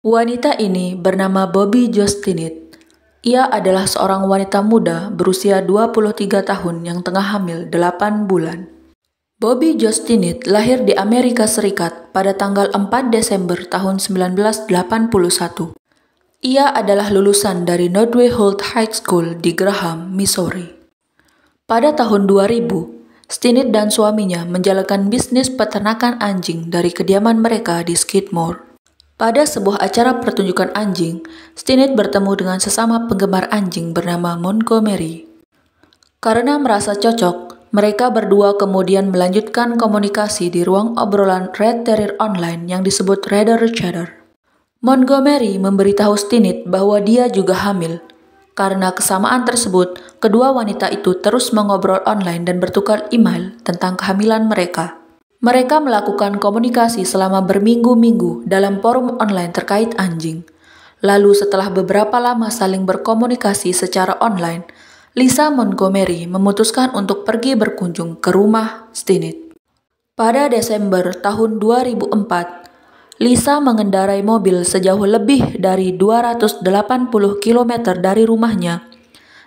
Wanita ini bernama Bobbi Justinit. Ia adalah seorang wanita muda berusia 23 tahun yang tengah hamil 8 bulan. Bobbi Justinit lahir di Amerika Serikat pada tanggal 4 Desember tahun 1981. Ia adalah lulusan dari Northway Holt High School di Graham, Missouri. Pada tahun 2000, Stinit dan suaminya menjalankan bisnis peternakan anjing dari kediaman mereka di Skidmore. Pada sebuah acara pertunjukan anjing, Stinit bertemu dengan sesama penggemar anjing bernama Montgomery. Karena merasa cocok, mereka berdua kemudian melanjutkan komunikasi di ruang obrolan Red Terrier online yang disebut Redder Chatter. Montgomery memberitahu Stinit bahwa dia juga hamil. Karena kesamaan tersebut, kedua wanita itu terus mengobrol online dan bertukar email tentang kehamilan mereka. Mereka melakukan komunikasi selama berminggu-minggu dalam forum online terkait anjing. Lalu setelah beberapa lama saling berkomunikasi secara online, Lisa Montgomery memutuskan untuk pergi berkunjung ke rumah Stinit. Pada Desember tahun 2004, Lisa mengendarai mobil sejauh lebih dari 280 km dari rumahnya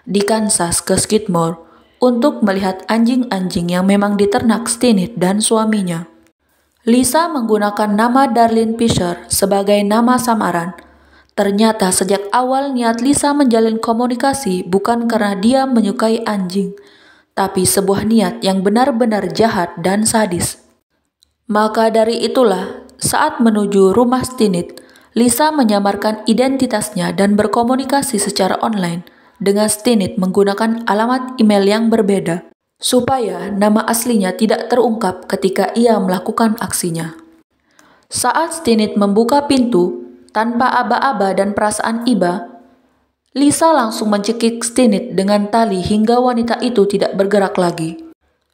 di Kansas ke Skidmore untuk melihat anjing-anjing yang memang diternak Stinit dan suaminya. Lisa menggunakan nama Darlene Fisher sebagai nama samaran. Ternyata sejak awal niat Lisa menjalin komunikasi bukan karena dia menyukai anjing, tapi sebuah niat yang benar-benar jahat dan sadis. Maka dari itulah, saat menuju rumah Stinit, Lisa menyamarkan identitasnya dan berkomunikasi secara online dengan Stinit menggunakan alamat email yang berbeda, supaya nama aslinya tidak terungkap ketika ia melakukan aksinya. Saat Stinit membuka pintu, tanpa aba-aba dan perasaan iba, Lisa langsung mencekik Stinit dengan tali hingga wanita itu tidak bergerak lagi.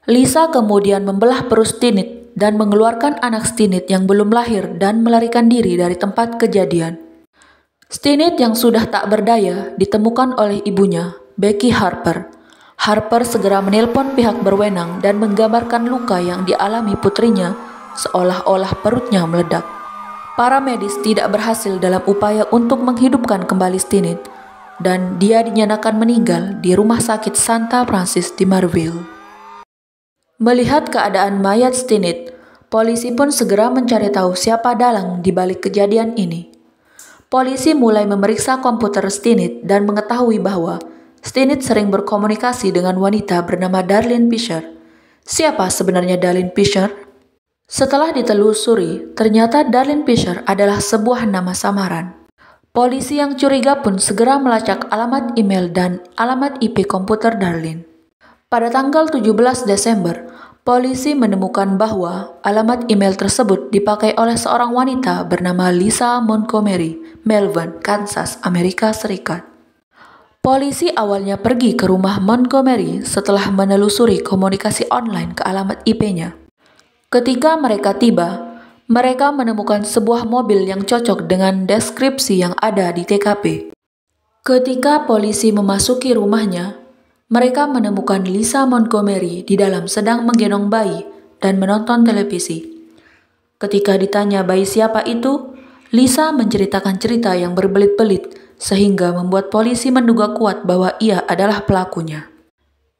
Lisa kemudian membelah perut Stinit dan mengeluarkan anak Stinit yang belum lahir dan melarikan diri dari tempat kejadian. Stinit yang sudah tak berdaya ditemukan oleh ibunya, Becky Harper. Harper segera menelpon pihak berwenang dan menggambarkan luka yang dialami putrinya seolah-olah perutnya meledak. Para medis tidak berhasil dalam upaya untuk menghidupkan kembali Stinit dan dia dinyatakan meninggal di rumah sakit Santa Francis di Marville. Melihat keadaan mayat Stinit, polisi pun segera mencari tahu siapa dalang di balik kejadian ini. Polisi mulai memeriksa komputer Stinit dan mengetahui bahwa Stinit sering berkomunikasi dengan wanita bernama Darlene Fisher. Siapa sebenarnya Darlene Fisher? Setelah ditelusuri, ternyata Darlene Fisher adalah sebuah nama samaran. Polisi yang curiga pun segera melacak alamat email dan alamat IP komputer Darlene. Pada tanggal 17 Desember, polisi menemukan bahwa alamat email tersebut dipakai oleh seorang wanita bernama Lisa Montgomery, Melbourne, Kansas, Amerika Serikat. Polisi awalnya pergi ke rumah Montgomery setelah menelusuri komunikasi online ke alamat IP-nya. Ketika mereka tiba, mereka menemukan sebuah mobil yang cocok dengan deskripsi yang ada di TKP. Ketika polisi memasuki rumahnya, mereka menemukan Lisa Montgomery di dalam sedang menggendong bayi dan menonton televisi. Ketika ditanya bayi siapa itu, Lisa menceritakan cerita yang berbelit-belit sehingga membuat polisi menduga kuat bahwa ia adalah pelakunya.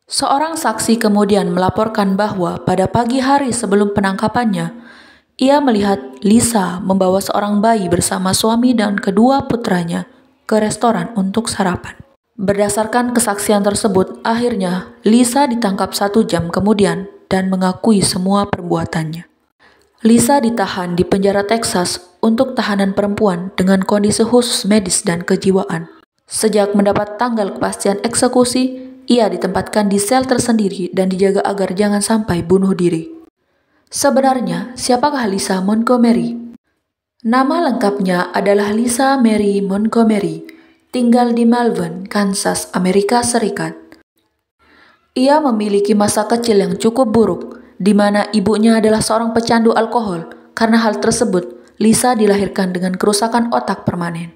Seorang saksi kemudian melaporkan bahwa pada pagi hari sebelum penangkapannya, ia melihat Lisa membawa seorang bayi bersama suami dan kedua putranya ke restoran untuk sarapan. Berdasarkan kesaksian tersebut, akhirnya Lisa ditangkap 1 jam kemudian dan mengakui semua perbuatannya. Lisa ditahan di penjara Texas untuk tahanan perempuan dengan kondisi khusus medis dan kejiwaan. Sejak mendapat tanggal kepastian eksekusi, ia ditempatkan di sel tersendiri dan dijaga agar jangan sampai bunuh diri. Sebenarnya, siapakah Lisa Montgomery? Nama lengkapnya adalah Lisa Mary Montgomery, tinggal di Malvern, Kansas, Amerika Serikat. Ia memiliki masa kecil yang cukup buruk, di mana ibunya adalah seorang pecandu alkohol. Karena hal tersebut, Lisa dilahirkan dengan kerusakan otak permanen.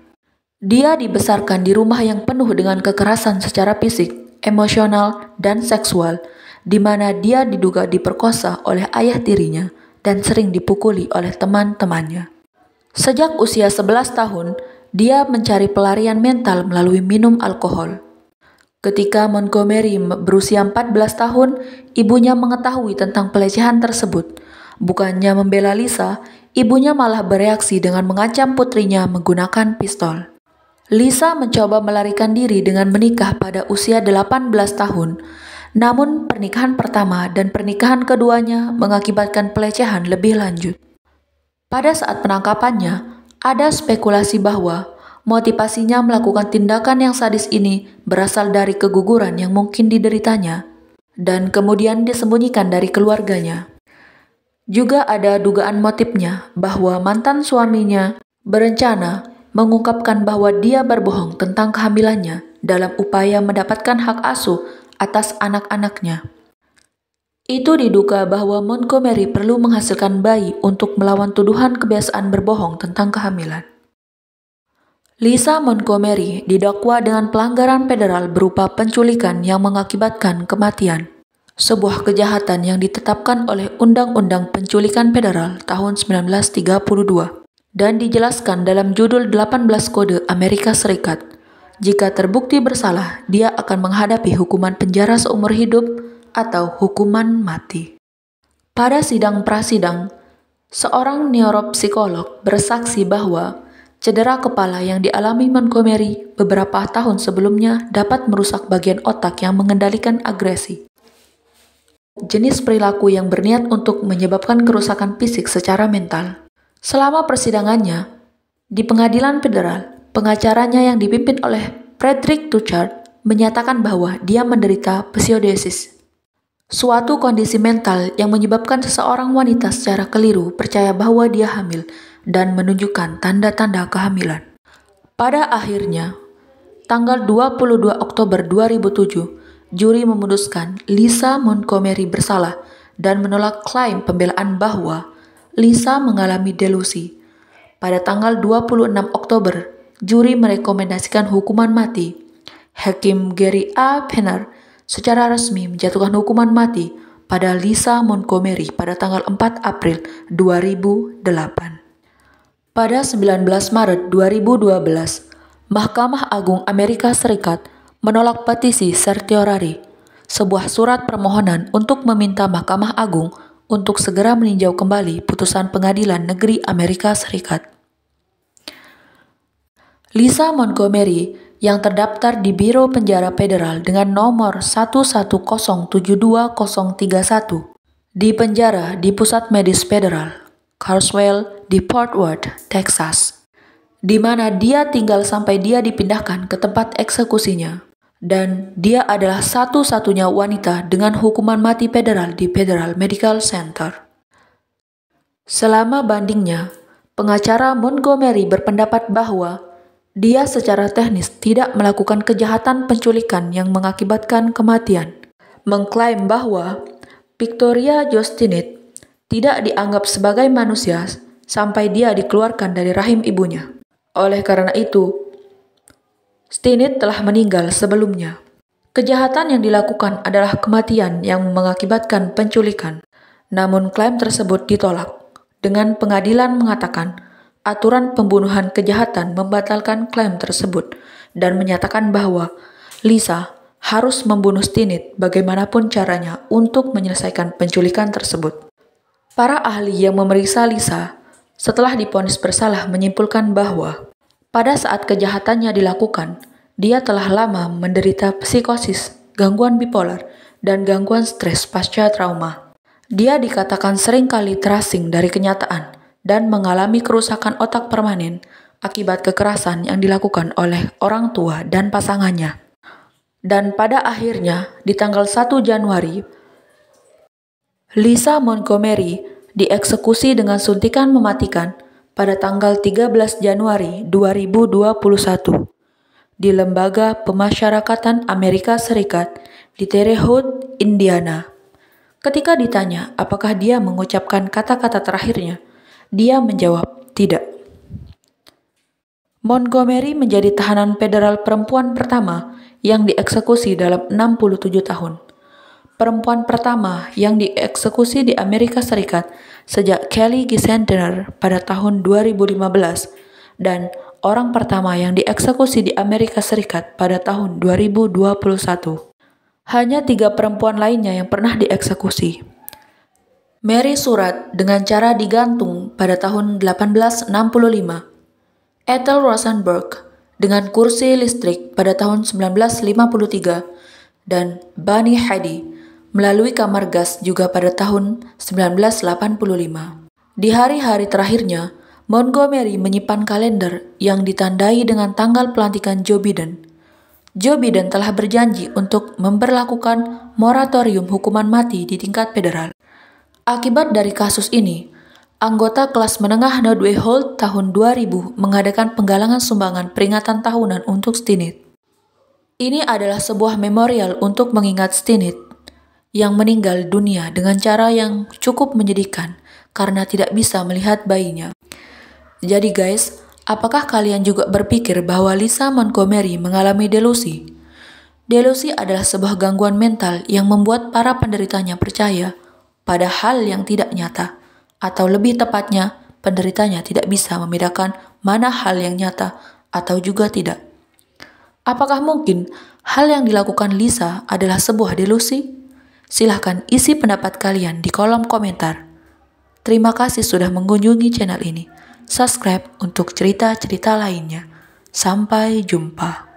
Dia dibesarkan di rumah yang penuh dengan kekerasan secara fisik, emosional, dan seksual, di mana dia diduga diperkosa oleh ayah tirinya dan sering dipukuli oleh teman-temannya. Sejak usia 11 tahun, dia mencari pelarian mental melalui minum alkohol. Ketika Montgomery berusia 14 tahun, ibunya mengetahui tentang pelecehan tersebut. Bukannya membela Lisa, ibunya malah bereaksi dengan mengancam putrinya menggunakan pistol. Lisa mencoba melarikan diri dengan menikah pada usia 18 tahun. Namun pernikahan pertama dan pernikahan keduanya mengakibatkan pelecehan lebih lanjut. Pada saat penangkapannya, ada spekulasi bahwa motivasinya melakukan tindakan yang sadis ini berasal dari keguguran yang mungkin dideritanya dan kemudian disembunyikan dari keluarganya. Juga ada dugaan motifnya bahwa mantan suaminya berencana mengungkapkan bahwa dia berbohong tentang kehamilannya dalam upaya mendapatkan hak asuh atas anak-anaknya. Itu diduga bahwa Montgomery perlu menghasilkan bayi untuk melawan tuduhan kebiasaan berbohong tentang kehamilan. Lisa Montgomery didakwa dengan pelanggaran federal berupa penculikan yang mengakibatkan kematian, sebuah kejahatan yang ditetapkan oleh Undang-Undang Penculikan Federal tahun 1932 dan dijelaskan dalam judul 18 Kode Amerika Serikat. Jika terbukti bersalah, dia akan menghadapi hukuman penjara seumur hidup atau hukuman mati. Pada sidang prasidang, seorang neuropsikolog bersaksi bahwa cedera kepala yang dialami Montgomery beberapa tahun sebelumnya dapat merusak bagian otak yang mengendalikan agresi. Jenis perilaku yang berniat untuk menyebabkan kerusakan fisik secara mental. Selama persidangannya, di pengadilan federal, pengacaranya yang dipimpin oleh Frederick Tuchard menyatakan bahwa dia menderita pseudosis, suatu kondisi mental yang menyebabkan seseorang wanita secara keliru percaya bahwa dia hamil dan menunjukkan tanda-tanda kehamilan. Pada akhirnya, tanggal 22 Oktober 2007, juri memutuskan Lisa Montgomery bersalah dan menolak klaim pembelaan bahwa Lisa mengalami delusi. Pada tanggal 26 Oktober, juri merekomendasikan hukuman mati. Hakim Gary A. Penner secara resmi menjatuhkan hukuman mati pada Lisa Montgomery pada tanggal 4 April 2008. Pada 19 Maret 2012, Mahkamah Agung Amerika Serikat menolak petisi certiorari, sebuah surat permohonan untuk meminta Mahkamah Agung untuk segera meninjau kembali putusan Pengadilan Negeri Amerika Serikat. Lisa Montgomery yang terdaftar di Biro Penjara Federal dengan nomor 1107201 dipenjara di Pusat Medis Federal, Carswell di Fort Worth, Texas, di mana dia tinggal sampai dia dipindahkan ke tempat eksekusinya. Dan dia adalah satu-satunya wanita dengan hukuman mati federal di Federal Medical Center. Selama bandingnya, pengacara Montgomery berpendapat bahwa dia secara teknis tidak melakukan kejahatan penculikan yang mengakibatkan kematian, mengklaim bahwa Victoria Jo Stinnett tidak dianggap sebagai manusia sampai dia dikeluarkan dari rahim ibunya. Oleh karena itu, Stinnett telah meninggal sebelumnya. Kejahatan yang dilakukan adalah kematian yang mengakibatkan penculikan. Namun klaim tersebut ditolak dengan pengadilan mengatakan aturan pembunuhan kejahatan membatalkan klaim tersebut dan menyatakan bahwa Lisa harus membunuh Stinnett bagaimanapun caranya untuk menyelesaikan penculikan tersebut. Para ahli yang memeriksa Lisa setelah divonis bersalah menyimpulkan bahwa pada saat kejahatannya dilakukan, dia telah lama menderita psikosis, gangguan bipolar, dan gangguan stres pasca trauma. Dia dikatakan seringkali terasing dari kenyataan dan mengalami kerusakan otak permanen akibat kekerasan yang dilakukan oleh orang tua dan pasangannya. Dan pada akhirnya, di tanggal 1 Januari, Lisa Montgomery dieksekusi dengan suntikan mematikan pada tanggal 13 Januari 2021 di Lembaga Pemasyarakatan Amerika Serikat di Terre Haute, Indiana. Ketika ditanya apakah dia mengucapkan kata-kata terakhirnya, dia menjawab tidak. Montgomery menjadi tahanan federal perempuan pertama yang dieksekusi dalam 67 tahun. perempuan pertama yang dieksekusi di Amerika Serikat sejak Kelly Gisender pada tahun 2015 dan orang pertama yang dieksekusi di Amerika Serikat pada tahun 2021. Hanya 3 perempuan lainnya yang pernah dieksekusi. Mary Surratt dengan cara digantung pada tahun 1865. Ethel Rosenberg dengan kursi listrik pada tahun 1953 dan Bunny Hedy melalui kamar gas juga pada tahun 1985. Di hari-hari terakhirnya, Montgomery menyimpan kalender yang ditandai dengan tanggal pelantikan Joe Biden. Joe Biden telah berjanji untuk memberlakukan moratorium hukuman mati di tingkat federal. Akibat dari kasus ini, anggota kelas menengah Nodway Holt tahun 2000 mengadakan penggalangan sumbangan peringatan tahunan untuk Stinnett. Ini adalah sebuah memorial untuk mengingat Stinnett yang meninggal dunia dengan cara yang cukup menyedihkan karena tidak bisa melihat bayinya. Jadi guys, apakah kalian juga berpikir bahwa Lisa Montgomery mengalami delusi? Delusi adalah sebuah gangguan mental yang membuat para penderitanya percaya pada hal yang tidak nyata, atau lebih tepatnya, penderitanya tidak bisa membedakan mana hal yang nyata atau juga tidak. Apakah mungkin hal yang dilakukan Lisa adalah sebuah delusi? Silahkan isi pendapat kalian di kolom komentar. Terima kasih sudah mengunjungi channel ini. Subscribe untuk cerita-cerita lainnya. Sampai jumpa.